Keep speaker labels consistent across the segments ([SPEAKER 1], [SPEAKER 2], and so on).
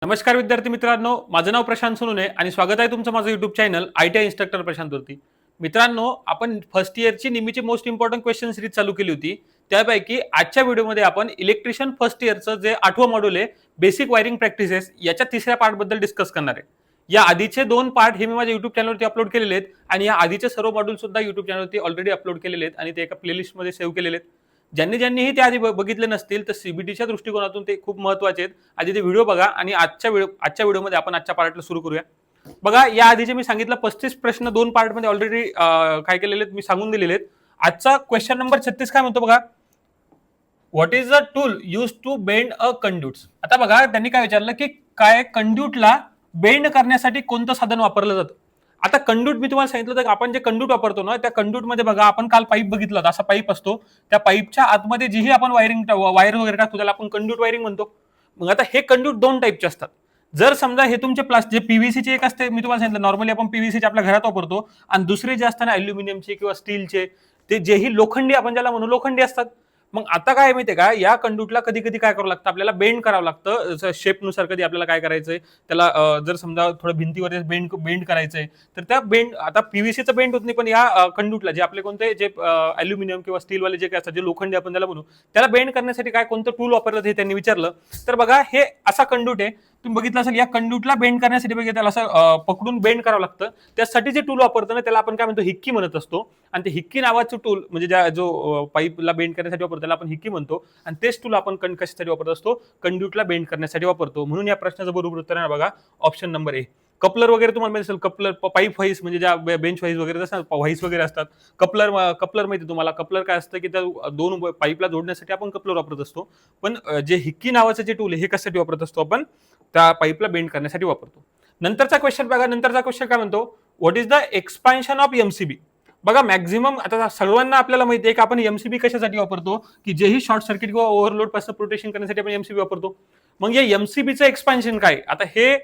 [SPEAKER 1] नमस्कार विद्यार्थी मित्रांनो, माझं नाव प्रशांत सोनुने आणि स्वागत आहे तुमचं माझं युट्यूब चॅनल ITI इन्स्ट्रक्टर प्रशांतवरती. मित्रांनो, आपण फर्स्ट इयरची नेहमीची मोस्ट इम्पॉर्टंट क्वेश्चन सिरीज चालू केली होती. त्यापैकी आजच्या व्हिडिओमध्ये आपण इलेक्ट्रिशियन फर्स्ट इयरचं जे 8वं मॉड्यूल आहे बेसिक वायरिंग प्रॅक्टिसेस याच्या तिसऱ्या पार्टबद्दल डिस्कस करणार आहे. या आधीचे 2 पार्ट हे मी माझ्या युट्यूब चॅनलवरती अपलोड केलेले आहेत आणि या आधीचे सर्व मॉड्यूल सुद्धा युट्यूब चॅनलवरती ऑलरेडी अपलोड केलेले आहेत आणि ते एका प्लेलिस्टमध्ये सेव्ह केलेले आहेत. ज्यांनीही ते आधी बघितले नसतील तर सीबीटीच्या दृष्टिकोनातून ते खूप महत्त्वाचे आहेत. आधी ते व्हिडिओ बघा आणि आजच्या व्हिडिओमध्ये आपण आजच्या पार्टला सुरू करूया. बघा, या आधीचे मी सांगितलं 35 प्रश्न 2 पार्टमध्ये ऑलरेडी काय केलेले आहेत मी सांगून दिलेले आहेत. आजचा क्वेश्चन नंबर 36 काय म्हणतो बघा, what is a tool use to bend a conduits. आता बघा, त्यांनी काय विचारलं की काय कंड्यूटला बेंड करण्यासाठी कोणतं साधन वापरलं जातं. आता कंड्यूट मी तुम्हाला सांगितलं तर आपण जे कंड्यूट वापरतो ना, त्या कंड्यूट मध्ये बघा, आपण काल पाईप बघितला, असा पाईप असतो, त्या पाईपच्या आतमध्ये जीही आपण वायर वगैरे टाकतो त्याला आपण कंड्यूट वायरिंग म्हणतो. मग आता हे कंड्यूट 2 टाईपचे असतात. जर समजा हे तुमचे प्लास्टिक जे पीव्हीसीचे एक असते, मी तुम्हाला सांगितलं नॉर्मली आपण पीव्हीसीचे आपल्या घरात वापरतो, आणि दुसरे जे असतात ना अल्युमिनियमचे किंवा स्टीलचे, ते जेही लोखंडी आपण ज्याला म्हणू लोखंडी असतात. मग आता काय माहितीये का, या कंड्यूटला कधी कधी काय करावं लागतं, आपल्याला बेंड करावं लागतं शेपनुसार. कधी आपल्याला काय करायचंय, त्याला जर समजा थोडं भिंतीवर बेंड करायचंय तर त्या बेंड, आता पीव्हीसीचं बेंड होत नाही, पण या कंड्यूटला जे आपले कोणते जे अल्युमिनियम किंवा स्टीलवाले जे काय असतात, जे लोखंडी आपण त्याला म्हणू, त्याला बेंड करण्यासाठी काय कोणतं टूल वापरलं हे त्यांनी विचारलं. तर बघा, हे असा कंड्यूट आहे, तुम्ही बघितलं असेल, या कंड्यूटला बेंड करण्यासाठी बघा त्याला असं पकडून बेंड करावं लागतं. त्यासाठी जे टूल वापरतो ना त्याला आपण काय म्हणतो, हिक्की म्हणत असतो. आणि ते हिक्की नावाचं टूल म्हणजे जो पाईपला बेंड करण्यासाठी वापरतो त्याला आपण हिक्की म्हणतो. आणि तेच टूल आपण कशासाठी वापरत असतो, कंड्यूटला बेंड करण्यासाठी वापरतो. म्हणून या प्रश्नाचं बरोबर उत्तर आहे बघा ऑप्शन नंबर ए. कपलर वगैरे तुम्हाला माहिती असेल, कपलर पाईप व्हाईस म्हणजे ज्या बेंच व्हाईस वगैरे असतात, व्हाईस वगैरे असतात. कपलर माहिती तुम्हाला, कपलर काय असतं की त्या 2 पाईपला जोडण्यासाठी आपण कपलर वापरत असतो. पण जे हिक्की नावाचं जे टूल आहे हे कशासाठी वापरत असतो, आपण त्या पाईपला बेंड करण्यासाठी वापरतो. नंतरचा क्वेश्चन बघा, नंतरचा क्वेश्चन काय म्हणतो, what is the expansion of MCB. बघा, मॅक्झिमम आता सर्वांना आपल्याला माहिती आहे की आपण एमसीबी कशासाठी वापरतो, की जेही शॉर्ट सर्किट किंवा ओव्हरलोड पासून प्रोटेक्शन करण्यासाठी आपण एमसीबी वापरतो. मग या एमसीबीचं एक्सपान्शन काय, आता हे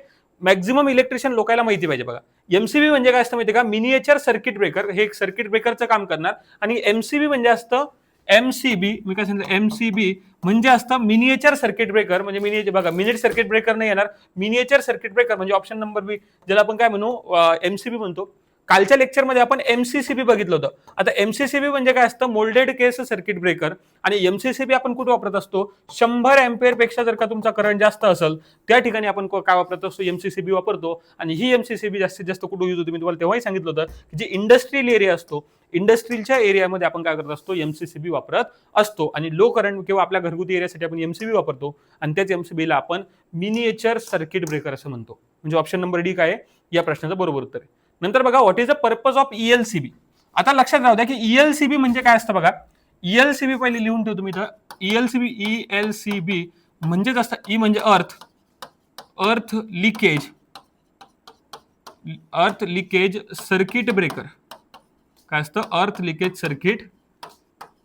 [SPEAKER 1] मॅक्झिमम इलेक्ट्रिशियन लोकांना माहिती पाहिजे. बघा, एमसीबी म्हणजे काय असतं माहिती का, मिनिएचर सर्किट ब्रेकर. हे एक सर्किट ब्रेकरचं काम करणार. आणि एमसीबी म्हणजे असतं एमसीबी, मी काय सांगितलं, एमसीबी म्हणजे असतं मिनिएचर सर्किट ब्रेकर. म्हणजे मिनिएचर बघा, मिनिट सर्किट ब्रेकर नाही येणार, मिनिएचर सर्किट ब्रेकर म्हणजे ऑप्शन नंबर बी, ज्याला आपण काय म्हणू एमसीबी म्हणतो. कालच्या लेक्चरमध्ये आपण एमसीसीबी बघितलं होतं. आता एमसीसीबी म्हणजे काय असतं, मोल्डेड केस सर्किट ब्रेकर. आणि एमसीसीबी आपण कुठे वापरत असतो, 100 अँपिअर पेक्षा जर का तुमचा करंट जास्त असेल त्या ठिकाणी आपण काय वापरत असतो, एमसीसीबी वापरतो. आणि ही एमसीसीबी जास्तीत जास्त कुठे यूज होती, मी तुम्हाला तेव्हाही सांगितलं होतं की जे इंडस्ट्रियल एरिया असतो, इंडस्ट्रीलच्या एरियामध्ये आपण काय करत असतो, एमसीसीबी वापरत असतो. आणि लो करंट किंवा आपल्या घरगुती एरियासाठी आपण एमसीबी वापरतो. आणि त्याच एमसीबीला आपण मिनिएचर सर्किट ब्रेकर असं म्हणतो. म्हणजे ऑप्शन नंबर डी काय आहे या प्रश्नाचं बरोबर उत्तर आहे. नंतर बघा, what is the purpose of ELCB. आता लक्षात राहू द्या की ईएलसीबी म्हणजे काय असतं. बघा, ईएलसीबी पहिले लिहून ठेवतो मी इथं. ईएलसीबी म्हणजेच असतं, ई म्हणजे अर्थ लिकेज सर्किट ब्रेकर. काय असतं, अर्थ लिकेज सर्किट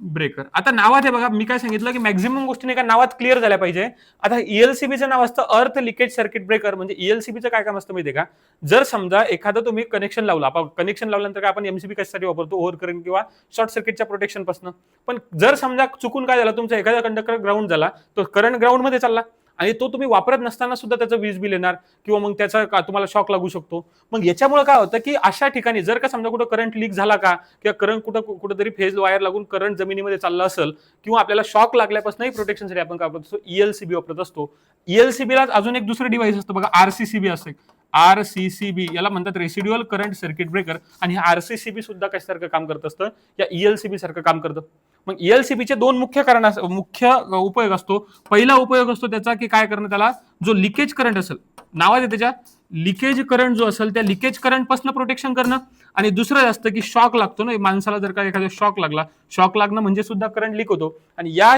[SPEAKER 1] ब्रेकर. आता नावात आहे बघा, मी काय सांगितलं की मॅक्झिमम गोष्टी एका नावात क्लिअर झाल्या पाहिजे. आता ईएलसीबीचं नाव असतं अर्थ लिकेज सर्किट ब्रेकर. म्हणजे ईएलसीबीचं काय काम असतं माहितीये का, जर समजा एखादं तुम्ही कनेक्शन लावलं, आपण कनेक्शन लावल्यानंतर काय आपण एमसीबी कशासाठी वापरतो, ओव्हर करंट किंवा शॉर्ट सर्किटच्या प्रोटेक्शन पासून. पण जर समजा चुकून काय झालं, तुमचा एखादा कंडक्टर ग्राउंड झाला, तो करंट ग्राउंड मध्ये चालला आणि तो तुम्ही वापरत नसताना सुद्धा त्याचं वीज बिल येणार किंवा मग त्याचा तुम्हाला शॉक लागू शकतो. मग याच्यामुळे काय होतं की अशा ठिकाणी जर का समजा कुठं करंट लीक झाला का, किंवा करंट कुठंतरी फेज वायर लागून करंट जमिनीमध्ये चालला असेल किंवा आपल्याला शॉक लागल्यापासूनही प्रोटेक्शनसाठी आपण काय वापरतो, ईएलसीबी वापरत असतो. ईएलसीबीला अजून एक दुसरं डिव्हाइस असतं बघा, आरसीसीबी असते. आरसीसीबी याला म्हणतात रेसिड्युअल करंट सर्किट ब्रेकर. आणि आरसीसीबी सुद्धा कशासारखं काम करत असतं, या ईएलसीबी सारखं काम करतं. मग ईएलसीबीचे 2 मुख्य उपयोग असतो. पहिला उपयोग असतो त्याचा की काय करणं, त्याला जो लिकेज करंट असेल, नावात आहे त्याच्या, लिकेज करंट जो असेल त्या लिकेज करंट पासून प्रोटेक्शन करणं. आणि दुसरं असतं की शॉक लागतो ना माणसाला, जर का एखादा शॉक लागला, शॉक लागणं म्हणजे सुद्धा करंट लीक होतो. आणि या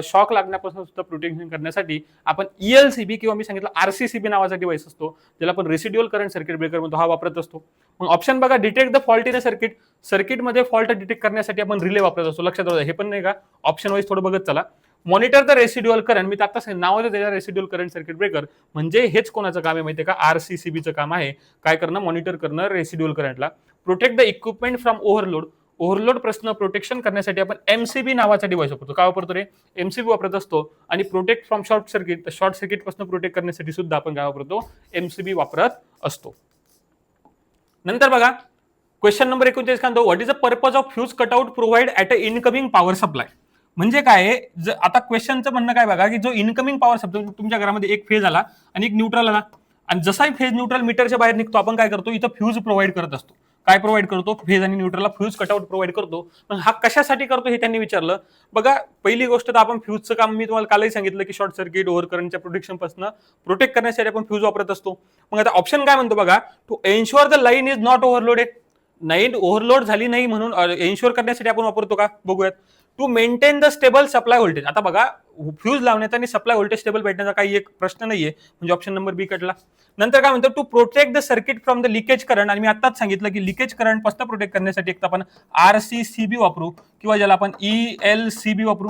[SPEAKER 1] शॉक लागण्यापासून सुद्धा प्रोटेक्शन करण्यासाठी आपण ईएलसीबी किंवा मी सांगितलं आरसीसीबी नावाचा डिव्हाइस असतो, ज्याला आपण रेसिड्युअल करंट सर्किट ब्रेकर म्हणतो, हा वापरत असतो. मग ऑप्शन बघा, detect the fault in a circuit. सर्किटमध्ये फॉल्ट डिटेक्ट करण्यासाठी आपण रिले वापरत असतो. लक्षात राहू द्या, हे पण नाही का, ऑप्शन वाईज थोडं बघत चला. मॉनिटर द रेसिड्युअल करंट, मी आता नाव त्याच्या रेसिड्युअल करंट सर्किट ब्रेकर. म्हणजे हेच कोणाचं काम आहे माहितीये का, आरसीसीबीचं काम आहे. काय करणं, मॉनिटर करणं रेसिड्युअल करंटला. Protect the equipment from overload. Overload प्रश्न प्रोटेक्शन करण्यासाठी आपण एमसीबी नावाचा डिव्हाइस वापरतो. काय वापरतो रे? एमसीबी वापरत असतो. आणि प्रोटेक्ट फ्रॉम शॉर्ट सर्किट, तर शॉर्ट सर्किट पासून प्रोटेक्ट करण्यासाठी सुद्धा आपण काय वापरतो? एमसीबी वापरत असतो. नंतर बघा क्वेश्चन नंबर 39 काय म्हणतो, what is the purpose of fuse cutout provide at a incoming power supply. म्हणजे काय आता क्वेश्चनचं म्हणणं काय बघा, की जो इनकमिंग पॉवर सप्लाय तुमच्या घरामध्ये एक फेज आला आणि एक न्यूट्रल आला, आणि जसाही फेज न्यूट्रल मीटरच्या बाहेर निघतो आपण काय करतो, इथं फ्यूज प्रोव्हाइड करत असतो. काय प्रोव्हाइड करतो? फेज आणि न्यूट्रलला फ्यूज कटआउट प्रोव्हाइड करतो. पण हा कशासाठी करतो हे त्यांनी विचारलं. बघा पहिली गोष्ट तर आपण फ्यूजचं काम मी तुम्हाला कालही सांगितलं की शॉर्ट सर्किट ओव्हर करंटच्या प्रोटेक्शन पासून प्रोटेक्ट करण्यासाठी आपण फ्यूज वापरत असतो. मग आता ऑप्शन काय म्हणतो बघा, to ensure the line is not overloaded. Line overload झाली नाही म्हणून एन्श्युअर करण्यासाठी आपण वापरतो का? बघूयात. To maintain the stable supply voltage. आता बघा फ्यूज लावण्याचा आणि सप्लाय व्होल्टेज स्टेबल भेटण्याचा काही एक प्रश्न नाहीये, म्हणजे ऑप्शन नंबर बी कटला. नंतर काय म्हणतो, to protect the circuit from the leakage current. आणि मी आताच सांगितलं की लिकेज करंट पासून प्रोटेक्ट करण्यासाठी एक आपण आरसीसीबी वापरू, किंवा ज्याला आपण ईएलसीबी वापरू,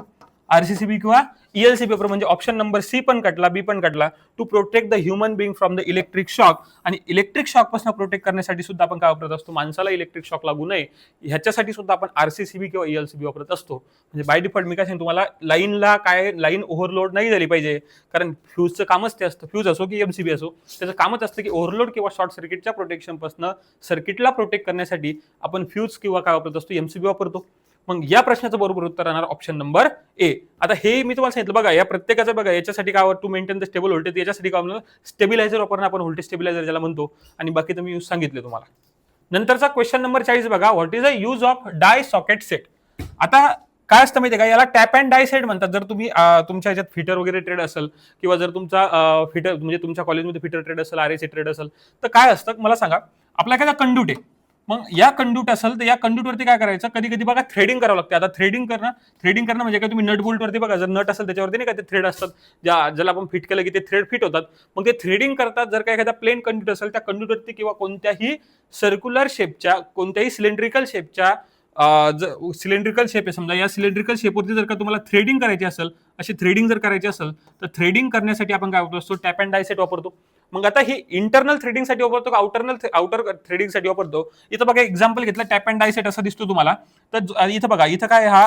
[SPEAKER 1] आरसीसीबी किंवा ईएलसीबी वापरू. म्हणजे ऑप्शन नंबर सी पण कटला, बी पण कटला. To protect the human being from the electric shock. आणि इलेक्ट्रिक शॉक पासून प्रोटेक्ट करण्यासाठी सुद्धा आपण काय वापरत असतो? माणसाला इलेक्ट्रिक शॉक लागू नये ह्याच्यासाठी सुद्धा आपण आरसीसीबी किंवा ईएलसीबी वापरत असतो. म्हणजे बाय डिफॉल्ट मी काय सांगतो तुम्हाला, लाईनला काय लाईन ओव्हरलोड नाही झाली पाहिजे, कारण फ्यूजचं कामच ते असतं. फ्यूज असो की एमसीबी असो, त्याचं कामच असतं की ओव्हरलोड किंवा शॉर्ट सर्किटच्या प्रोटेक्शन पासून सर्किटला प्रोटेक्ट करण्यासाठी आपण फ्यूज किंवा काय वापरत असतो? एमसीबी वापरतो. मग या प्रश्नाचं बरोबर उत्तर राहणार ऑप्शन नंबर ए. आता हे मी तुम्हाला सांगितलं बघा, या प्रत्येकाचं बघा याच्यासाठी काय to maintain the stable voltage, याच्यासाठी काय म्हणलं? स्टेबिलायझर वापरणं, आपण व्होल्टेज स्टेबिलायझर ज्याला म्हणतो. आणि बाकी तुम्ही यूज सांगितले तुम्हाला. नंतरचा क्वेश्चन नंबर 40 बघा, what is the use of die socket set. आता काय असतं माहिती आहे का, याला टॅप अँड डाय सेट म्हणतात. जर तुम्ही तुमच्या ह्याच्यात फिटर वगैरे ट्रेड असेल, किंवा जर तुमचा फिटर म्हणजे तुमच्या कॉलेजमध्ये फिटर ट्रेड असेल, आरएसी ट्रेड असेल, तर काय असतं मला सांगा. आपला एखादा कंड्यूट आहे, मग या कंड्यूट असेल तर या कंड्यूट वरती काय करायचं, कधी कधी बघा थ्रेडिंग करावं लागते. आता थ्रेडिंग करणं म्हणजे काय, तुम्ही नट बोल्ट वरती बघा, जर नट असेल त्याच्यावरती नाही का ते थ्रेड असतात, ज्याला आपण फिट केलं की ते थ्रेड फिट होतात. मग ते थ्रेडिंग करतात. जर का एखादा प्लेन कंड्यूट असेल, त्या कंड्यूट वरती किंवा कोणत्याही सर्क्युलर शेपच्या, कोणत्याही सिलेंड्रिकल शेपच्या, सिलेंड्रिकल शेप आहे समजा, या सिलेंड्रिकल शेपवरती जर का तुम्हाला थ्रेडिंग करायची असेल, अशी थ्रेडिंग जर करायची असेल, तर थ्रेडिंग करण्यासाठी आपण काय वापरतो असतो? टॅप अँड डाय सेट वापरतो. मग आता ही इंटरनल थ्रेडिंगसाठी वापरतो का आउटर थ्रेडिंगसाठी वापरतो? इथं बघा एक्झाम्पल घेतलं, टॅप अँड डाय सेट असा दिसतो तुम्हाला. तर इथं बघा, इथं काय हा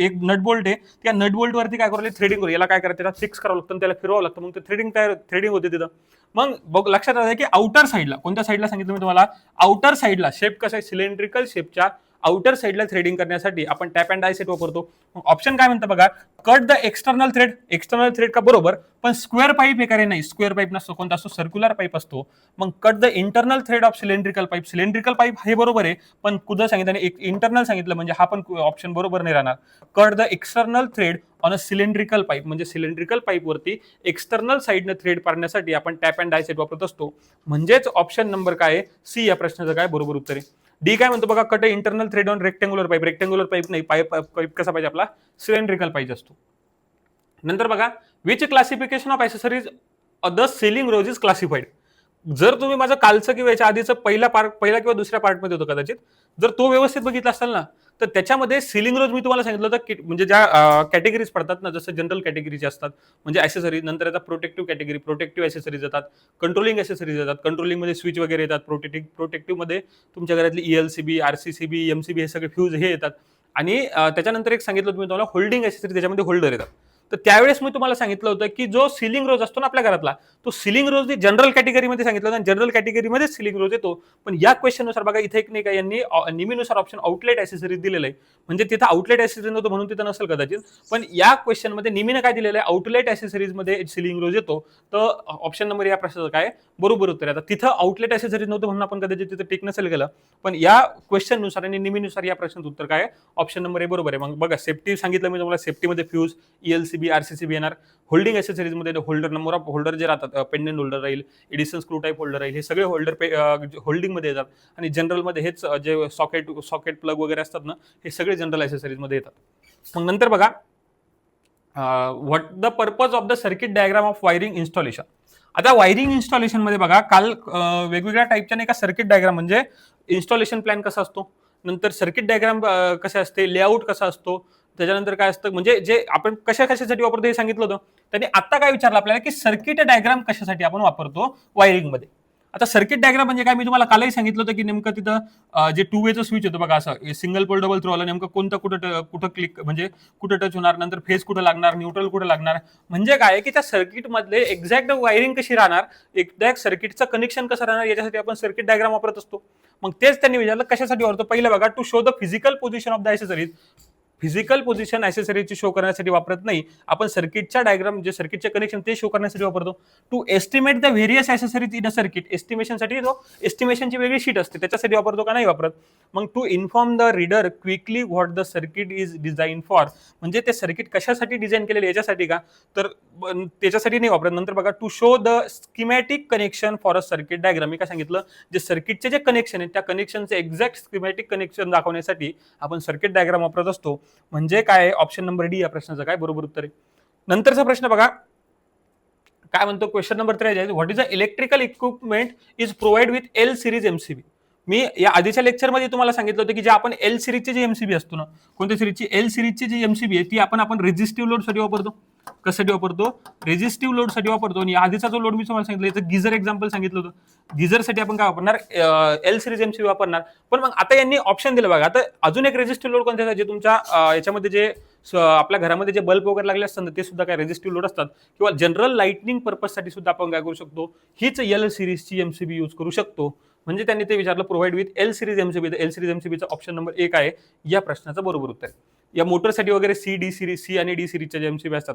[SPEAKER 1] एक नट बोल्ट आहे, त्या नट बोल्ट वरती काय करायला थ्रेडिंग करू, याला काय करायचं त्याला फिक्स करावं लागतं, त्याला फिरवावं लागतं, मग ते थ्रेडिंग होते तिथं. मग बघ लक्षात राहतं की आउटर साईडला, कोणत्या साईडला सांगितलं मी तुम्हाला, आउटर साईडला शेप कसा आहे, सिलेंड्रिकल शेपच्या आउटर साईडला थ्रेडिंग करण्यासाठी आपण टॅप अँड डाय सेट वापरतो. ऑप्शन काय म्हणतं बघा, कट द एक्सटर्नल थ्रेड का बरोबर, पण स्क्वेअर पाईप हे करे नाही, स्क्वेअर पाईप नसतो, कोणता असतो? सर्क्युलर पाईप असतो. मग cut the internal thread of cylindrical pipe हे बरोबर आहे, पण कुठं सांगितलं आणि इंटरनल सांगितलं, म्हणजे हा पण ऑप्शन बरोबर नाही राहणार. Cut the external thread on a cylindrical pipe, म्हणजे सिलेंड्रिकल पाईप वरती एक्सटर्नल साईडनं थ्रेड पाडण्यासाठी आपण टॅप अँड डाय सेट वापरत असतो. म्हणजेच ऑप्शन नंबर काय आहे? सी या प्रश्नाचं काय बरोबर उत्तर आहे. डी काय म्हणतो बघा, cut internal thread on rectangular pipe नाही, पाईप कसा पाहिजे आपला? सिलेंड्रिकल पाहिजे असतो. नंतर बघा, which classification of accessories the ceiling rose is classified. जर तुम्ही माझं कालचं किंवा याच्या आधीचं पहिला किंवा दुसऱ्या पार्टमध्ये होतं कदाचित, जर तो व्यवस्थित बघितला असेल ना, तर त्याच्यामध्ये सीलिंग रोज मी तुम्हाला सांगितलं होतं, म्हणजे ज्या कॅटेगरीज पडतात ना, जसं जनरल कॅटेगरीज असतात म्हणजे ॲक्सेसरीज, नंतर येतात प्रोटेक्टिव्ह कॅटेगरी, प्रोटेक्टिव्ह ॲक्सेसरीज येतात, कंट्रोलिंग ॲक्सेसरीज येतात, कंट्रोलिंगमध्ये स्विच वगैरे येतात, प्रोटेक्टिव्हमध्ये तुमच्या घरातली ईएलसीबी, आरसीसीबी, एमसीबी हे सगळे फ्यूज हे येतात. आणि त्याच्यानंतर एक सांगितलं तुम्ही तुम्हाला होल्डिंग ॲक्सेसरी, त्याच्यामध्ये होल्डर येतात. तर त्यावेळेस मी तुम्हाला सांगितलं होतं की जो सिलिंग रोज असतो ना आपल्या घरातला, तो सिलिंग रोज जनरल कॅटेगरीमध्ये सांगितलं होतं, जनरल कॅटेगरीमध्ये सिलिंग रोज येतो. पण या क्वेश्चननुसार बघा, इथे एक नाही का यांनी नेहमीनुसार ऑप्शन आउटलेट ॲक्सेसरीज दिलेलं आहे, म्हणजे तिथं आउटलेट ॲक्सेसरीज नव्हतं म्हणून तिथं नसेल कदाचित, पण या क्वेश्चनमध्ये नेहमीनं काय दिलेलं आहे, आउटलेट ॲक्सेसरीजमध्ये सिलिंग रोज येतो. तर ऑप्शन नंबर या प्रश्नाचं काय बरोबर उत्तर आहे. आता तिथं आउटलेट ॲक्सेसरीज नव्हतं म्हणून आपण कदाचित तिथं टिक नसेल गेलं, पण या क्वेश्चननुसार आणि नेहमीनुसार या प्रश्नाचं उत्तर काय ऑप्शन नंबर ए बरोबर आहे. मग बघा, सेफ्टी सांगितलं मी तुम्हाला, सेफ्टीमध्ये फ्यूज, ईएलसीबी, आरसीसीबी येणार. होल्डिंग ॲक्सेसरीजमध्ये होल्डर, नंबर ऑफ होल्डर जे राहतात, पेंडेंट होल्डर राहील, एडिशन स्क्रू टाईप होल्डर राहील, हे सगळे होल्डर होल्डिंगमध्ये येतात. आणि जनरलमध्ये हेच जे सॉकेट प्लग वगैरे असतात ना, हे सगळे जनरल ॲक्सेसरीजमध्ये येतात. मग नंतर बघा, what the purpose of the circuit diagram of wiring installation. आता वायरिंग इन्स्टॉलेशन मध्ये बघा, काल वेगवेगळ्या टाईपच्या नाही का सर्किट डायग्राम, म्हणजे इन्स्टॉलेशन प्लॅन कसा असतो, नंतर सर्किट डायग्राम कसे असते, लेआउट कसा असतो, त्याच्यानंतर काय असतं, म्हणजे जे आपण कशासाठी वापरतो हे सांगितलं होतं. त्यांनी आता काय विचारलं आपल्याला की सर्किट डायग्राम कशासाठी आपण वापरतो वायरिंग मध्ये. आता सर्किट डायग्राम म्हणजे काय, मी तुम्हाला कालही सांगितलं होतं की नेमकं तिथं जे टू वेचं स्विच होतं बघा, असं सिंगल पोल डबल थ्रो आलं, नेमकं कोणतं कुठं क्लिक म्हणजे कुठं टच होणार, नंतर फेज कुठं लागणार, न्यूट्रल कुठं लागणार, म्हणजे काय की त्या सर्किट मधले एक्झॅक्ट वायरिंग कशी राहणार, एक्झॅक्ट सर्किटचं कनेक्शन कसं राहणार, याच्यासाठी आपण सर्किट डायग्राम वापरत असतो. मग तेच त्यांनी विचारलं कशासाठी वापरतो. पहिलं बघा, to show the physical position of the accessories. Physical position ॲक्सेसरीजची शो करण्यासाठी वापरत नाही आपण, सर्किटच्या डायग्राम जे सर्किटचे कनेक्शन ते शो करण्यासाठी वापरतो. To estimate the various accessories in a circuit, एस्टिमेशनसाठी एस्टिमेशनची वेगळी शीट असते त्याच्यासाठी वापरतो का नाही वापरत. मग to inform the reader quickly what the circuit is design for, म्हणजे ते सर्किट कशासाठी डिझाइन केलेले याच्यासाठी का, तर त्याच्यासाठी नाही वापरत. नंतर बघा, to show the schematic connection for a circuit diagram, मी काय सांगितलं, जे सर्किटचे जे कनेक्शन आहे त्या कनेक्शनचे एक्झॅक्ट स्कीमॅटिक कनेक्शन दाखवण्यासाठी आपण सर्किट डायग्राम वापरत असतो. म्हणजे काय, ऑप्शन नंबर डी या प्रश्नाचं काय बरोबर उत्तर आहे. नंतरचा प्रश्न बघा काय म्हणतो, question number 3, what is the electrical equipment is provide with L series MCB. मी या आधीच्या लेक्चरमध्ये तुम्हाला सांगितलं होतं की जे आपण एल सिरीजची जी एमसीबी असतो ना, कोणत्या सिरीजची, एल सिरीजची जी एमसीबी आहे ती आपण रेझिस्टिव्ह लोडसाठी वापरतो. कशासाठी वापरतो, रेझिस्टिव्ह लोडसाठी वापरतो. आणि आधीचा जो लोड मी तुम्हाला सांगितलं, याचं गिझर एक्झाम्पल सांगितलं होतं, गिझरसाठी आपण काय वापरणार, एल सिरीज एमसीबी वापरणार. पण मग आता यांनी ऑप्शन दिलं बघा, आता अजून एक रेझिस्टिव्ह लोड कोणत्या, जे तुमच्या याच्यामध्ये जे आपल्या घरामध्ये जे बल्ब वगैरे लागले असतात ते सुद्धा काय रेझिस्टिव्ह लोड असतात, किंवा जनरल लाइटनिंग पर्पजसाठी सुद्धा आपण काय करू शकतो, हीच एल सिरीजची एमसीबी यूज करू शकतो. म्हणजे त्यांनी ते विचारलं प्रोव्हाइड विथ एल सिरीज एमसीबी, एल सिरीज एमसीबीचा ऑप्शन नंबर 1 आहे या प्रश्नाचं बरोबर उत्तर. या मोटरसाठी वगैरे सी आणि डी सिरीजच्या जे एमसीबी असतात,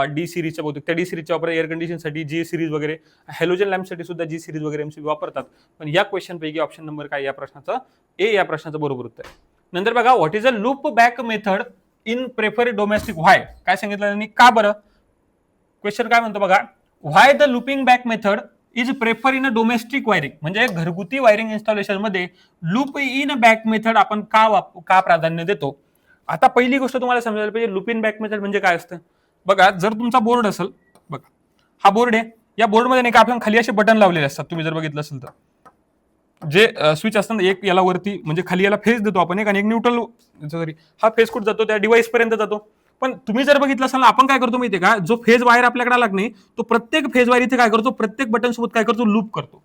[SPEAKER 1] डी सिरीजच्या बहुतेक त्या डी सिरीजच्या वापर एअर कंडिशनसाठी जी सिरीज वगैरे, हॅलोजन लॅम्पसाठी सुद्धा जी सिरीज वगैरे एमसीबी वापरतात. पण या क्वेश्चन पैकी ऑप्शन नंबर काय या प्रश्नाचं, ए या प्रश्नाचं बरोबर उत्तर. नंतर बघा, what is a loop back method in prefer domestic, why, काय सांगितलं त्यांनी, का बरं. क्वेश्चन काय म्हणतो बघा, why the looping back method is prefer in a domestic wiring, म्हणजे घरगुती वायरिंग इन्स्टॉलेशन मध्ये लूप इन बॅक मेथड आपण का प्राधान्य देतो. आता पहिली गोष्ट तुम्हाला समजायला पाहिजे, लूप इन बॅक मेथड म्हणजे काय असतं. बघा, जर तुमचा बोर्ड असेल, बघा हा बोर्ड आहे, या बोर्डमध्ये नाही का आपण खाली असे बटन लावलेले असतात, तुम्ही जर बघितलं असेल तर, जे स्विच असतात ना, एक याला वरती म्हणजे खाली याला फेज देतो आपण, एक आणि एक न्यूट्रल, हा फेज कुठे जातो, त्या डिव्हाइस पर्यंत जातो. पण तुम्ही जर बघितलं असाल, आपण काय करतो माहितीये का, जो फेज वायर आपल्याकडे आला नाही, तो प्रत्येक फेज वायर इथे काय करतो, प्रत्येक बटन सोबत काय करतो, लूप करतो.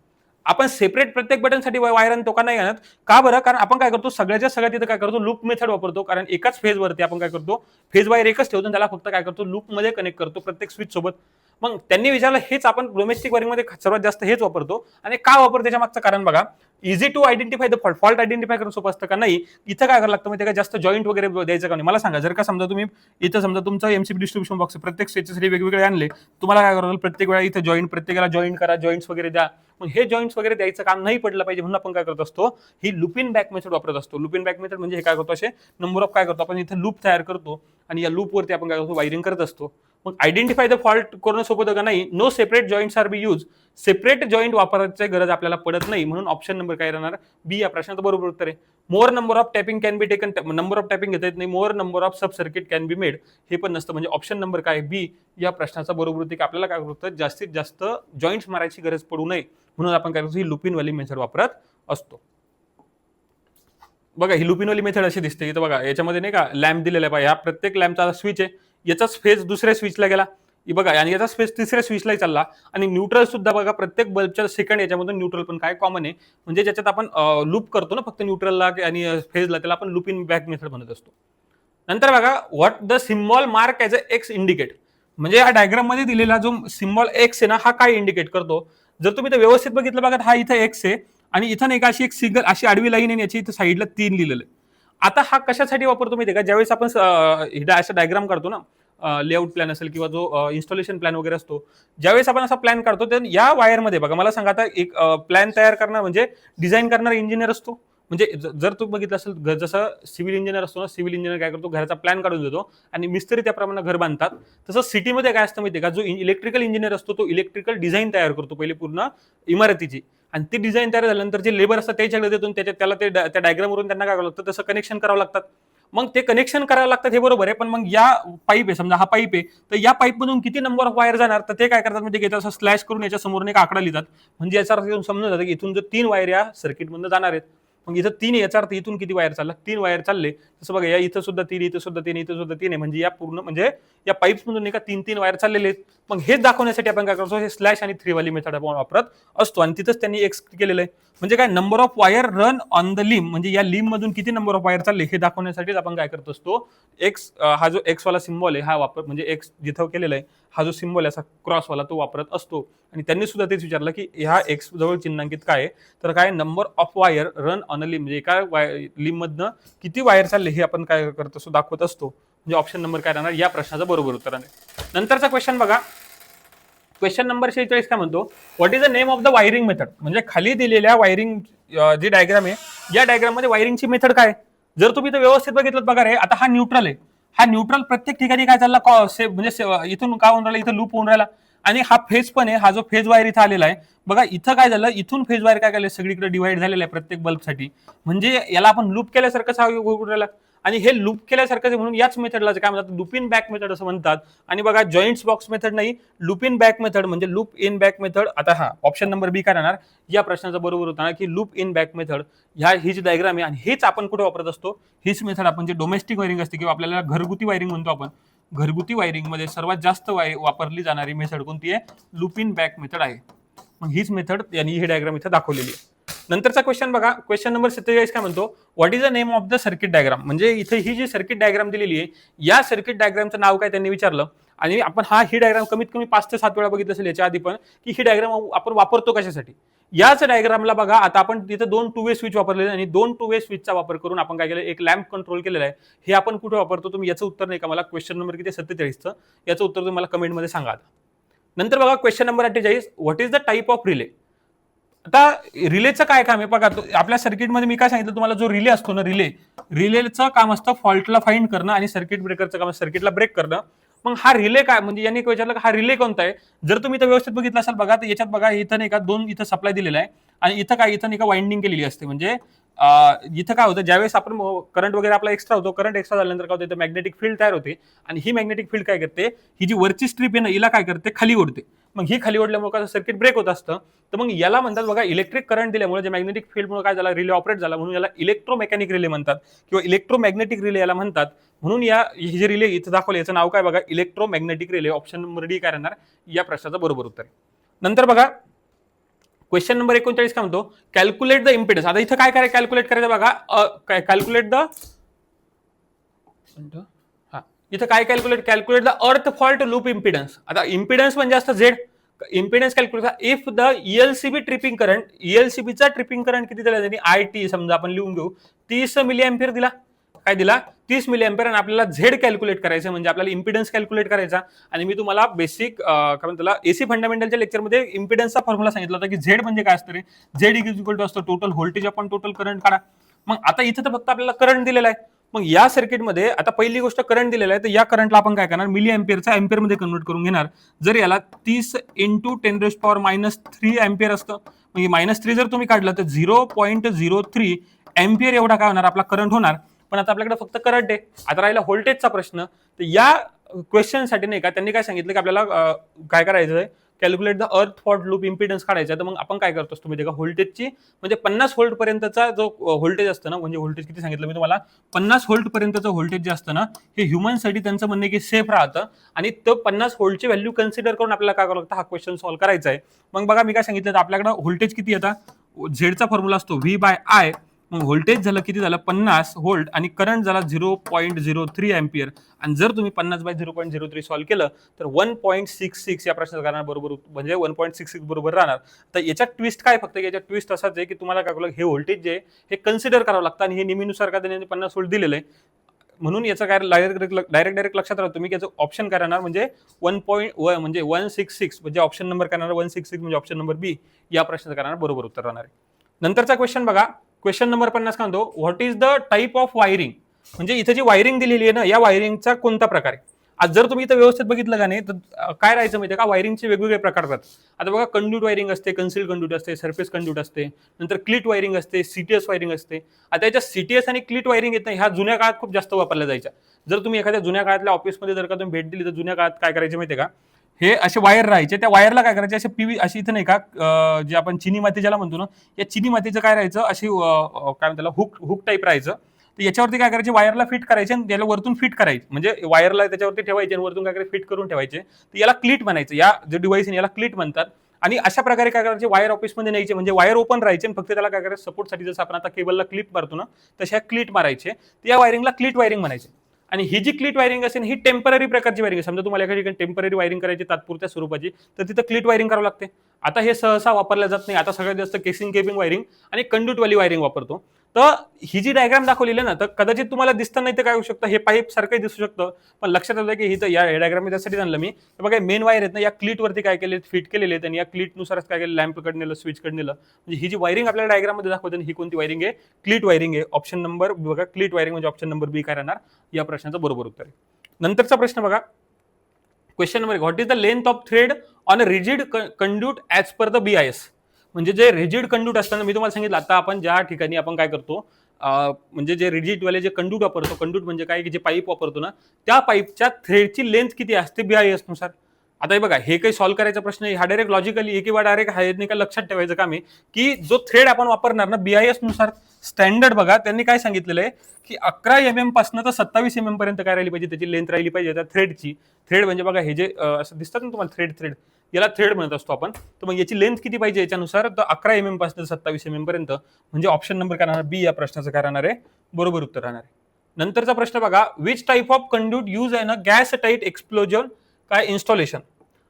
[SPEAKER 1] आपण सेपरेट प्रत्येक बटनसाठी वायर आणतो का नाही आणत, का बरं, कारण आपण काय करतो, सगळ्याच्या सगळ्यात तिथे काय करतो, लूप मेथड वापरतो. कारण एकाच फेज वरती आपण काय करतो, फेज वायर एकच ठेवतो, त्याला फक्त काय करतो, लूप मध्ये कनेक्ट करतो प्रत्येक स्विच सोबत. मग त्यांनी विचारलं, हेच आपण डोमेस्टिक वायरिंग मध्ये सर्वात जास्त हेच वापरतो. आणि का वापरतो त्याच्या मागचं कारण बघा, easy to identify the fault identify करणं सोपं असतं का नाही. इथं काय करावं लागतं माहिती का, जास्त जॉईंट वगैरे द्यायचं का नाही. मला सांगा, जर का समजा तुम्ही इथं समजा तुमचा एमसीबी डिस्ट्रीब्युशन बॉक्स प्रत्येक स्विचसाठी वेगवेगळे आणले, तुम्हाला काय करावं, प्रत्येक वेळा इथं जॉईंट, प्रत्येकाला जॉईंट करा, जॉईंट्स वगैरे द्या. मग हे जॉईंट्स वगैरे द्यायचं काम नाही पडलं पाहिजे म्हणून आपण काय करत असतो, ही लूप इन बॅक मेथड वापरत असतो. लूप इन बॅक मेथड म्हणजे हे काय करतो, असे नंबर ऑफ काय करतो आपण इथे लूप तयार करतो आणि या लूप वरती आपण काय करतो, वायरिंग करत असतो. मग आयडेंटिफाय द फॉल्ट करणं सोबत का नाही, no separate joints are be use, separate joint वापरायची गरज आपल्याला पडत नाही. म्हणून ऑप्शन नंबर काय राहणार, बी या प्रश्नाचं बरोबर उत्तर आहे. मोर number of tapping can be taken, number of tapping घेता येत नाही, मोर number of sub circuit can be made, हे पण नसतं. म्हणजे ऑप्शन नंबर काय, बी या प्रश्नाचा बरोबर उत्तर. आपल्याला काय करतं, जास्तीत जास्त जॉईंट्स मारायची गरज पडू नये म्हणून आपण काय करतो, ही लुपिन वाली मेथड वापरत असतो. बघा, ही लुपिन वाली मेथड अशी दिसते इथं बघा, याच्यामध्ये नाही का लॅम्प दिलेला आहे, ह्या प्रत्येक लॅम्पचा स्विच आहे, याचाच फेज दुसऱ्या स्विचला गेला बघा, आणि याचाच फेज तिसऱ्या स्विचलाही चालला. आणि न्यूट्रल सुद्धा बघा, प्रत्येक बल्बच्या सेकंड याच्यामधून न्यूट्रल पण काय कॉमन आहे, म्हणजे ज्याच्यात आपण लूप करतो ना फक्त न्यूट्रलला आणि फेजला, त्याला आपण लूप इन बॅक मेथड म्हणत असतो. नंतर बघा, what the symbol mark as a x indicate, म्हणजे या डायग्राम मध्ये दिलेला जो सिम्बॉल एक्स आहे ना, हा काय इंडिकेट करतो. जर तुम्ही तर व्यवस्थित बघितलं बघा, हा इथं एक्स आहे आणि इथं नाही का अशी एक सिंगल अशी आडवी लाईन आहे, याची इथं साईडला 3 लिहिलेलं आहे. आता हा कशासाठी वापरतो माहिती आहे का, ज्यावेळेस आपण असा डायग्राम काढतो ना, लेआउट प्लॅन असेल किंवा जो इन्स्टॉलेशन प्लॅन वगैरे असतो, ज्यावेळेस आपण असा प्लॅन काढतो, तर या वायरमध्ये बघा, मला सांगा, आता एक प्लॅन तयार करणार म्हणजे डिझाईन करणारा इंजिनियर असतो. म्हणजे जर तुम्ही बघितलं असेल, जसं सिव्हिल इंजिनियर असतो ना, सिव्हिल इंजिनियर काय करतो, घराचा प्लॅन काढून देतो आणि मिस्त्री त्याप्रमाणे घर बांधतात. तसं सिटीमध्ये काय असतं माहिती आहे का, जो इलेक्ट्रिकल इंजिनियर असतो तो इलेक्ट्रिकल डिझाईन तयार करतो पहिले पूर्ण इमारतीची, आणि ती डिझाईन तयार झाल्यानंतर जे लेबर असतात त्याच्याकडे देतो, त्याला त्या डायग्रामवरून त्यांना काय करावं लागतं, तसं कनेक्शन करावं लागतात. मग ते कनेक्शन करावं लागतात हे बरोबर आहे, पण मग या पाईप आहे, समजा हा पाईप आहे, तर या पाईप मधून किती नंबर ऑफ वायर जाणार, तर ते काय करतात म्हणजे घेतात, असं स्लॅश करून याच्या समोर एक आकडा लिहितात. म्हणजे याचा अर्थ समजून जातं की इथून जर 3 वायर या सर्किट मधून जाणार आहेत. मग इथं 3 याचा अर्थ इथून किती वायर चालला, 3 वायर चालले. तसं बघा या इथं सुद्धा 3, इथं सुद्धा 3, इथं सुद्धा 3 आहे. म्हणजे या पूर्ण म्हणजे या पाईप्स मधून नाही का 3-3 वायर चाललेले आहेत. मग हेच दाखवण्यासाठी आपण काय करतो, हे स्लॅश आणि 3 वाली मेथड आपण वापरत असतो. आणि तिथंच त्यांनी एक्स केलेलं आहे. म्हणजे काय, number of wire run on the लिम, म्हणजे या लिम मधून किती नंबर ऑफ वायर चालले हे दाखवण्यासाठीच आपण काय करत असतो, एक्स हा जो एक्स वाला सिम्बॉल आहे हा वापर, म्हणजे एक्स जिथं केलेला आहे हा जो सिम्बॉल आहे असा क्रॉस वाला तो वापरत असतो. आणि त्यांनी सुद्धा तेच विचारलं की ह्या एक्स जवळ चिन्हांकित काय आहे, तर काय number of wire run on a लिम, म्हणजे एका लिम मधनं किती वायर चालले हे आपण काय करत असतो, दाखवत असतो. म्हणजे ऑप्शन नंबर काय राहणार या प्रश्नाचं बरोबर उत्तर आहे. नंतरचा क्वेश्चन बघा, क्वेश्चन नंबर 46 काय म्हणतो, what is the name of the wiring method. म्हणजे खाली दिलेल्या वायरिंग जी डायग्राम आहे या डायग्राम मध्ये वायरिंगची मेथड काय. जर तुम्ही इथं व्यवस्थित बघितलं बघा रे, आता हा न्यूट्रल आहे, हा न्यूट्रल प्रत्येक ठिकाणी काय चालला, म्हणजे इथून काय होऊन राहिला, इथं लूप होऊन राहिला. आणि हा फेज पण आहे, हा जो फेज वायर इथं आलेला आहे बघा, इथं काय झालं, इथून फेज वायर काय केलं सगळीकडे डिवाइड झालेला आहे प्रत्येक बल्बसाठी. म्हणजे याला आपण लूप केल्यासारखंच हा होऊन राहिला. आणि हे लूप केल्यासारखं म्हणून याच मेथडला काय म्हणतात, लूप इन बॅक मेथड असं म्हणतात. आणि बघा जॉईंट्स बॉक्स मेथड नाही, लूप इन बॅक मेथड म्हणजे लूप इन बॅक मेथड. आता हा ऑप्शन नंबर बी काय राहणार या प्रश्नाचा बरोबर होता की लूप इन बॅक मेथड. ही जी डायग्राम आहे आणि हेच आपण कुठे वापरत असतो, हीच मेथड आपण जे डोमेस्टिक वायरिंग असते किंवा आपल्याला घरगुती वायरिंग म्हणतो आपण, घरगुती वायरिंग मध्ये सर्वात जास्त वापरली जाणारी मेथड कोणती आहे, लूप इन बॅक मेथड आहे. मग हीच मेथड यांनी ही डायग्राम इथे दाखवलेली आहे. नंतरचा क्वेश्चन बघा, क्वेश्चन नंबर 47 काय म्हणतो, what is the name of the circuit diagram. म्हणजे इथे ही जी सर्किट डायग्राम दिलेली आहे या सर्किट डायग्रामचं नाव काय त्यांनी विचारलं. आणि आपण ही डायग्राम कमीत कमी 5 ते 7 वेळा बघितलं असेल याच्या आधी पण, की ही डायग्राम आपण वापरतो कशासाठी. याच डायग्रामला बघा, आता आपण तिथे 2 टू वे स्विच वापरलेले आणि 2 टू वे स्विचचा वापर करून आपण काय केलं, एक लॅम्प कंट्रोल केलेला आहे. हे आपण कुठे वापरतो, तुम्ही याचं उत्तर नाही का मला, क्वेश्चन नंबर किती 47चं याचं उत्तर तुम्ही मला कमेंटमध्ये सांगा. नंतर बघा question number 48, what is the type of relay. आता रिलेचं काय काम आहे बघा, आपल्या सर्किटमध्ये मी काय सांगितलं तुम्हाला, जो रिले असतो ना, रिलेचं काम असतं फॉल्टला फाइंड करणं आणि सर्किट ब्रेकरचं काम सर्किटला ब्रेक करणं. मग हा रिले काय, म्हणजे यांनी विचारलं हा रिले कोणता आहे. जर तुम्ही इथं व्यवस्थित बघितलं असाल बघा, तर याच्यात बघा इथं नाही का 2 इथं सप्लाय दिलेला आहे आणि इथं काय, इथं नाही का वाइंडिंग केलेली असते. म्हणजे इथं काय होतं, ज्यावेळेस आपण करंट वगैरे आपला एक्स्ट्रा होतो, करंट एक्स्ट्रा झाल्यानंतर काय होतं, मॅग्नेटिक फील्ड तयार होते. आणि ही मॅग्नेटिक फील्ड काय करते, ही जी वरची स्ट्रीप आहे ना हिला काय करते, खाली ओढते. मग ही खाली ओढल्यामुळे काय सर्किट ब्रेक होत असतं. तर मग याला म्हणतात बघा, इलेक्ट्रिक करंट दिल्यामुळे जे मॅग्नेटिक फील्डमुळे काय झाला, रिले ऑपरेट झाला, म्हणून याला इलेक्ट्रोमेकॅनिक रिले म्हणतात किंवा इलेक्ट्रोमॅग्नेटिक रिले याला म्हणतात. म्हणून हे जे रिले इथं दाखवले याचं नाव काय बघा, electromagnetic relay. Option number D काय राहणार या प्रश्नाचं बरोबर उत्तर आहे. नंतर बघा क्वेश्चन नंबर 39 काय म्हणतो, कॅल्क्युलेट द इम्पिडन्स. आता इथं काय कॅल्क्युलेट करायचं बघा, कॅल्क्युलेट द, इथं काय calculate the earth fault loop impedance. आता इम्पिडन्स म्हणजे असतं Z, impedance calculate if the ELCB tripping current, ईएलसीबीचा ट्रिपिंग करंट किती दिला त्यांनी, आयटी समजा आपण लिहून घेऊ, 30 मिली एम्पियर दिला. काय दिला, 30 मिली एम्पियर. आणि आपल्याला झेड कॅल्क्युलेट करायचं, म्हणजे आपल्याला इम्पिडन्स कॅल्क्युलेट करायचा. आणि मी तुम्हाला बेसिक काय म्हणतात एसी फंडामेंटलच्या लेक्चरमध्ये इम्पिडन्सचा फॉर्म्युला सांगितला होता की झेड म्हणजे काय असतं रे, झेड इज इक्वल टू असतं total voltage upon total current काढा. मग आता इथं तर फक्त आपल्याला करंट दिलेला आहे. मग या सर्किटमध्ये आता पहिली गोष्ट करंट दिलेला आहे, तर या करंटला आपण काय करणार, मिली एम्पियरचा एम्पियर मध्ये कन्वर्ट करून घेणार. जर याला 30 × 10⁻³ एम्पियर असतं, म्हणजे -3 जर तुम्ही काढलं तर 0.03 एम्पियर एवढा काय होणार आपला करंट होणार. पण आता आपल्याकडे फक्त करंट आहे. आता राहिला व्होल्टेजचा प्रश्न. तर या क्वेश्चनसाठी नाही का त्यांनी काय सांगितलं की आपल्याला काय करायचं आहे, calculate the earth fault loop impedance काढायचा. तर मग आपण काय करतो असतो माहिती का, व्होल्टेजची म्हणजे 50 व्होल्ट पर्यंतचा जो व्होल्टेज असतं ना, म्हणजे व्होल्टेज किती सांगितलं मी तुम्हाला, 50 व्होल्ट पर्यंतचं व्होल्टेज जे असतं ना, हे ह्युमनसाठी त्यांचं म्हणणं की सेफ राहतं. आणि तो 50 व्होल्टची व्हॅल्यू कन्सिडर करून आपल्याला काय करावं लागतं, हा क्वेश्चन सॉल्व्ह करायचा आहे. मग बघा मी काय सांगितलं, तर आपल्याकडे व्होल्टेज किती येतात, झेडचा फॉर्म्युला असतो V/I. मग व्होल्टेज झालं किती झालं, 50 व्होल्ट आणि करंट झाला 0.03 एम्पियर. आणि जर तुम्ही 50/0.03 सॉल्व्ह केलं तर 1.66 या प्रश्नाचं कारण बरोबर, म्हणजे 1.66 बरोबर राहणार. तर याच्यात ट्विस्ट काय, फक्त याच्यात ट्विस्ट असाच आहे की तुम्हाला काय हे व्होल्टेज जे हे कन्सिडर करावं लागतं आणि हे नेहमीनुसार का त्यांनी 50 व्होल्ट दिलेलं आहे. म्हणून याचं काय डायरेक्ट लक्षात राहतो तुम्ही, याचं ऑप्शन काय राहणार, म्हणजे 1.66 म्हणजे ऑप्शन नंबर काय राहणार 166 म्हणजे ऑप्शन नंबर बी या प्रश्नाचं कारण बरोबर उत्तर राहणार आहे. नंतरचा क्वेश्चन बघा, क्वेश्चन नंबर 50 काय म्हणतो, what is the type of wiring. म्हणजे इथे जी वायरिंग दिलेली आहे ना, या वायरिंगचा कोणता प्रकार आहे. आज जर तुम्ही इथं व्यवस्थित बघितलं का नाही, तर काय राहायचं माहितीये का, वायरिंगचे वेगवेगळे प्रकार असतात. आता बघा कंड्यूट वायरिंग असते, कन्सिल्ड कंड्यूट असते, सरफेस कंड्यूट असते, नंतर क्लिट वायरिंग असते, सीटीएस वायरिंग असते. आता याच्या सीटीएस आणि क्लिट वायरिंग येत नाही, ह्या जुन्या काळात खूप जास्त वापरल्या जायच्या. जर तुम्ही एखाद्या जुन्या काळातल्या ऑफिसमध्ये जर का तुम्ही भेट दिली, तर जुन्या काळात काय करायचे माहितीये का, हे असे वायर राहायचे, त्या वायरला काय करायचे, असे पीव्ही अशी इथं नाही का जे आपण चिनी माती ज्याला म्हणतो ना, या चिनी मातीचं काय राहायचं, अशी काय म्हणतात हुक हुक टाईप राहायचं. तर याच्यावरती काय करायचे, वायरला फिट करायचे आणि त्याला वरतून फिट करायचे, म्हणजे वायरला त्याच्यावरती ठेवायचे आणि वरतून काय करायचे, फिट करून ठेवायचे. तर याला क्लीट म्हणायचं, या जे डिव्हाइस याला क्लीट म्हणतात. आणि अशा प्रकारे काय करायचे, वायर ऑफिसमध्ये न्यायचे, म्हणजे वायर ओपन राहायचे आणि फक्त त्याला काय करायचं, सपोर्टसाठी जसं आपण आता केबलला क्लिप मारतो ना, तशा क्लीट मारायचे. तर या वायरिंगला क्लीट वायरिंग म्हणायचे. आणि ही जी क्लीट वायरिंग असेल ही टेम्पररी प्रकारची वायरिंग आहे. समजा तुम्हाला एका ठिकाणी टेम्पररी वायरिंग करायची तात्पुरत्या स्वरूपाची, तर तिथं क्लीट वायरिंग करावं लागते. आता हे सहसा वापरलं जात नाही. आता सगळ्यात जास्त केसिंग केबिंग वायरिंग आणि कंडक्टवाली वायरिंग वापरतो. तर ही जी डायग्राम दाखवलेली आहे ना, तर कदाचित तुम्हाला दिसतं नाही तर काय होऊ शकतं, हे पाईप सारखं दिसू शकतं, पण लक्षात आलं की ही या डायग्राम त्यासाठी आणलं मी. बघा मेन वायर आहेत ना, या क्लीट वरती काय केले, फिट केलेले आहेत आणि या क्लीटनुसारच काय केलं, लॅम्प कडे नेलं, स्विच कडे नेलं. म्हणजे ही जी वायरिंग आपल्याला डायग्राम मध्ये दाखवते ही कोणती वायरिंग आहे, क्लीट वायरिंग आहे. ऑप्शन नंबर बघा, क्लीट वायरिंग म्हणजे ऑप्शन नंबर बी काय राहणार या प्रश्नाचं बरोबर उत्तर आहे. नंतरचा प्रश्न बघा, question number, what is the length of thread on a rigid conduit as per the BIS. म्हणजे जे रिजिड कंड्यूट असताना मी तुम्हाला सांगितलं, आता आपण ज्या ठिकाणी आपण काय करतो, म्हणजे जे रिजिडवाले जे कंड्यूट वापरतो, कंड्यूट म्हणजे काय की जे पाईप वापरतो ना, त्या पाईपच्या थ्रेडची लेंथ किती असते BIS नुसार. आता हे बघा, हे काही सॉल्व्ह करायचा प्रश्न आहे, हा डायरेक्ट लॉजिकली किंवा डायरेक्ट नाही का लक्षात ठेवायचं काम आहे की जो थ्रेड आपण वापरणार ना BIS नुसार स्टँडर्ड, बघा त्यांनी काय सांगितलेलं आहे की 11 mm पासून तर 27 mm पर्यंत काय राहिली पाहिजे, त्याची लेंथ राहिली पाहिजे त्या थ्रेडची. थ्रेड म्हणजे बघा हे जे असं दिसतात ना तुम्हाला, थ्रेड थ्रेड याला थ्रेड म्हणत असतो आपण. तर मग याची लेंथ किती पाहिजे याच्यानुसार, तर 11 mm पासून 27 mm पर्यंत, म्हणजे ऑप्शन नंबर काय राहणार बी या प्रश्नाचं काय राहणार आहे, बरोबर उत्तर राहणार आहे. नंतरचा प्रश्न बघा, which type of conduit use आहे ना गॅस टाईट एक्सप्लोजन काय इन्स्टॉलेशन.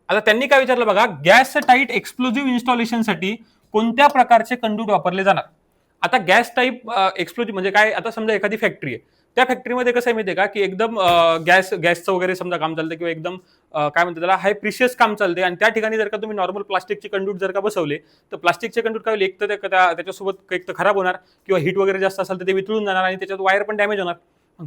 [SPEAKER 1] आता त्यांनी काय विचारलं बघा, गॅस टाईट एक्सप्लोजिव्ह इन्स्टॉलेशनसाठी कोणत्या प्रकारचे कंड्यूट वापरले जाणार. आता गॅस टाईप एक्सप्लोजिव्ह म्हणजे काय, आता समजा एखादी फॅक्टरी आहे, त्या फॅक्टरीमध्ये कसं आहे माहितीये का की एकदम गॅसचं वगैरे समजा काम चालतं किंवा एकदम काय म्हणतात त्याला हाय प्रिशियस काम चालते, आणि त्या ठिकाणी जर का तुम्ही नॉर्मल प्लास्टिकचे कंड्यूट जर का बसवले, तर प्लास्टिकचे कंड्यूट काय होईल, एक तर त्याच्यासोबत एक तर खराब होणार किंवा हीट वगैरे जास्त असेल तर ते वितळून जाणार आणि त्याच्यात वायर पण डॅमेज होणार.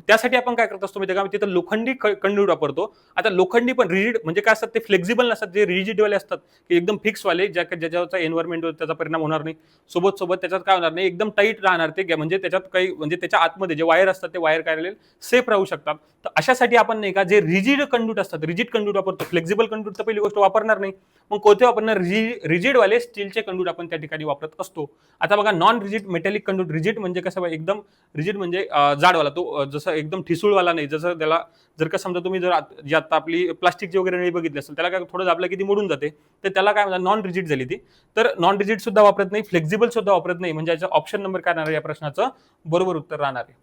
[SPEAKER 1] त्यासाठी आपण काय करत असतो माहिती का, तिथं लोखंडी कंड्यूट वापरतो. आता लोखंडी पण रिजिड म्हणजे काय असतात, ते फ्लेक्झिबल नसतात, जे रिजिडवाले असतात की एकदम फिक्स वाले, ज्याच्यावरचा एन्व्हायरमेंटवर त्याचा परिणाम होणार नाही, सोबत त्याच्यात काय होणार नाही, एकदम टाईट राहणार ते, म्हणजे त्याच्यात काही म्हणजे त्याच्या आतमध्ये जे वायर असतात ते वायर काय सेफ राहू शकतात. तर अशासाठी आपण नाही का जे रिजिड कंड्यूट असतात, रिजिड कंड्यूट वापरतो. फ्लेक्झिबल कंड्यूट तर पहिली गोष्ट वापरणार नाही. मग कोणते वापरणार, रिजिड वाले स्टीलचे कंड्यूट आपण त्या ठिकाणी वापरत असतो. आता बघा, non rigid metallic conduit. Rigid म्हणजे कसं, एकदम रिजिड म्हणजे जाडवाला, तो जसं एकदम ठिसूळवाला नाही, जसं त्याला जर का समजा तुम्ही जर जी आता आपली प्लास्टिकची वगैरे नळी बघितली असेल, त्याला काय थोडं दाबलं की ती मोडून जाते, तर त्याला काय म्हणतात, नॉन रिजिड झाली ती. तर नॉन रिजिड सुद्धा वापरत नाही, फ्लेक्झिबल सुद्धा वापरत नाही, म्हणजे याचा ऑप्शन नंबर काय राहणार या प्रश्नाचं बरोबर उत्तर राहणार आहे.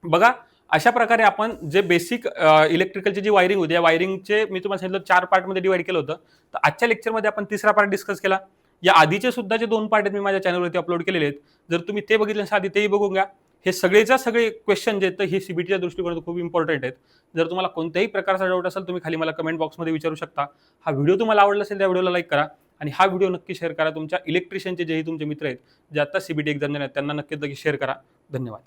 [SPEAKER 1] बघा, अशा प्रकारे आपण जे बेसिक इलेक्ट्रिकलची जी वायरिंग होती, या वायरिंगचे मी तुम्हाला सांगितलं 4 पार्टमध्ये डिवाइड केलं होतं. तर आजच्या लेक्चरमध्ये आपण तिसरा पार्ट डिस्कस केला. या आधीचे सुद्धा जे 2 पार्ट आहेत मी माझ्या चॅनलवरती अपलोड केलेले आहेत. जर तुम्ही ते बघितले नसेल आधी तेही बघून घ्या. हे सगळेच्या सगळे क्वेश्चन जे आहेत हे सीबीटीच्या दृष्टिकोनातून खूप इम्पॉर्टंट आहेत. जर तुम्हाला कोणत्याही प्रकारचा डाऊट असेल तुम्ही खाली मला कमेंट बॉक्समध्ये विचारू शकता. हा व्हिडिओ तुम्हाला आवडला असेल त्या व्हिडिओला लाईक करा आणि हा व्हिडिओ नक्की शेअर करा. तुमच्या इलेक्ट्रिशियनचे जेही तुमचे मित्र आहेत, जे आता सीबीटी एक्झाम देणार आहेत त्यांना नक्की शेअर करा. धन्यवाद.